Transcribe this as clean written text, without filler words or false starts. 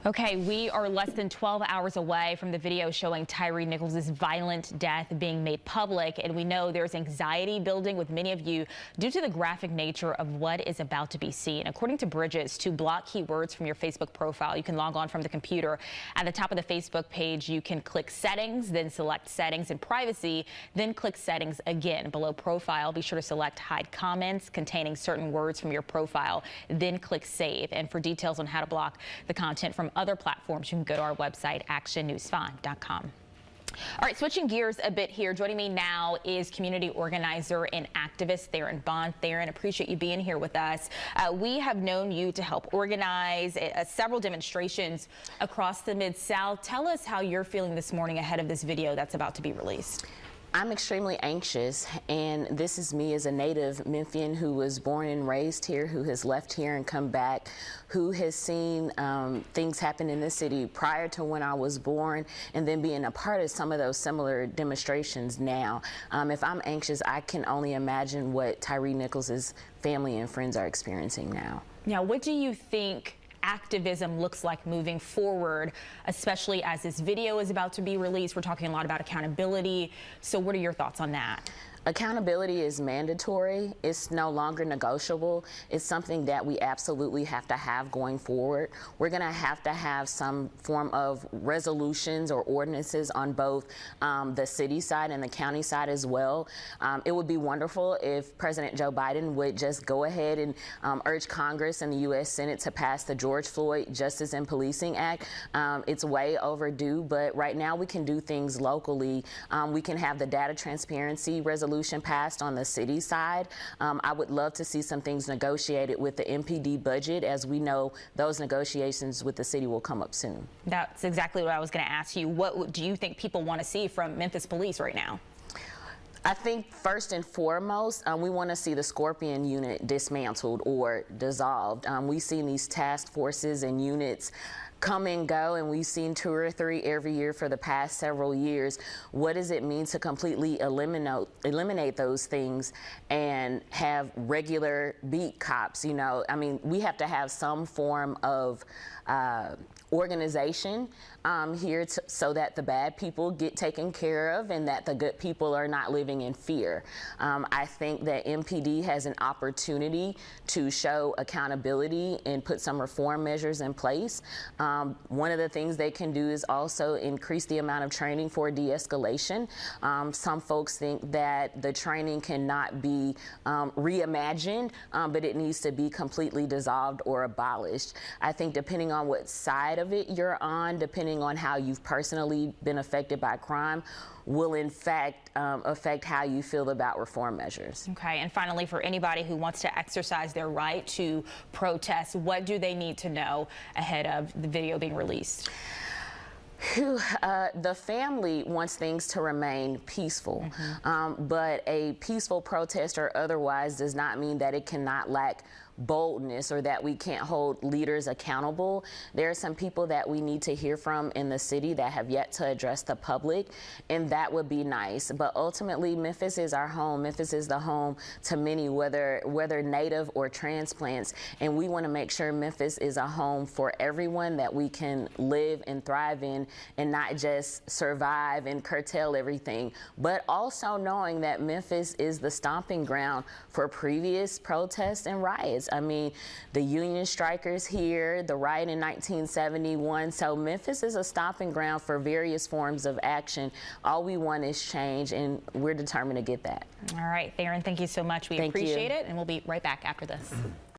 Okay, we are less than 12 hours away from the video showing Tyre Nichols' violent death being made public, and we know there's anxiety building with many of you due to the graphic nature of what is about to be seen. According to Bridges, to block keywords from your Facebook profile, you can log on from the computer. At the top of the Facebook page, you can click Settings, then select Settings and Privacy, then click Settings again. Below Profile, be sure to select Hide Comments containing certain words from your profile, then click Save. And for details on how to block the content from other platforms, you can go to our website, actionnews5.com. All right, switching gears a bit here. Joining me now is community organizer and activist Theryn Boyd. Theryn, appreciate you being here with us. We have known you to help organize several demonstrations across the Mid-South. Tell us how you're feeling this morning ahead of this video that's about to be released. I'm extremely anxious, and this is me as a native Memphian who was born and raised here, who has left here and come back, who has seen things happen in this city prior to when I was born, and then being a part of some of those similar demonstrations now. If I'm anxious, I can only imagine what Tyre Nichols' family and friends are experiencing now. Now, what do you think activism looks like moving forward, especially as this video is about to be released? We're talking a lot about accountability. So what are your thoughts on that? Accountability is mandatory. It's no longer negotiable. It's something that we absolutely have to have going forward. We're going to have some form of resolutions or ordinances on both the city side and the county side as well. It would be wonderful if President Joe Biden would just go ahead and urge Congress and the U.S. Senate to pass the George Floyd Justice and Policing Act. It's way overdue, but right now we can do things locally. We can have the data transparency resolution passed on the city side. I would love to see some things negotiated with the MPD budget, as we know those negotiations with the city will come up soon. That's exactly what I was going to ask you. What do you think people want to see from Memphis police right now? I think first and foremost, we want to see the Scorpion unit dismantled or dissolved. We've seen these task forces and units come and go, and we've seen 2 or 3 every year for the past several years. What does it mean to completely eliminate those things and have regular beat cops? You know, I mean, we have to have some form of organization here so that the bad people get taken care of and that the good people are not living in fear. I think that MPD has an opportunity to show accountability and put some reform measures in place. One of the things they can do is also increase the amount of training for de-escalation. Some folks think that the training cannot be reimagined, but it needs to be completely dissolved or abolished. I think depending on what side of it you're on, depending on how you've personally been affected by crime, will in fact affect how you feel about reform measures. Okay, and finally, for anybody who wants to exercise their right to protest, what do they need to know ahead of the video being released? The family wants things to remain peaceful, but a peaceful protest or otherwise does not mean that it cannot lack boldness or that we can't hold leaders accountable. There are some people that we need to hear from in the city that have yet to address the public, and that would be nice. But ultimately, Memphis is our home. Memphis is the home to many, whether native or transplants, and we want to make sure Memphis is a home for everyone that we can live and thrive in and not just survive and curtail everything, but also knowing that Memphis is the stomping ground for previous protests and riots. I mean, the Union strikers here, the riot in 1971. So Memphis is a stomping ground for various forms of action. All we want is change, and we're determined to get that. All right, Theryn, thank you so much. We appreciate it, and we'll be right back after this.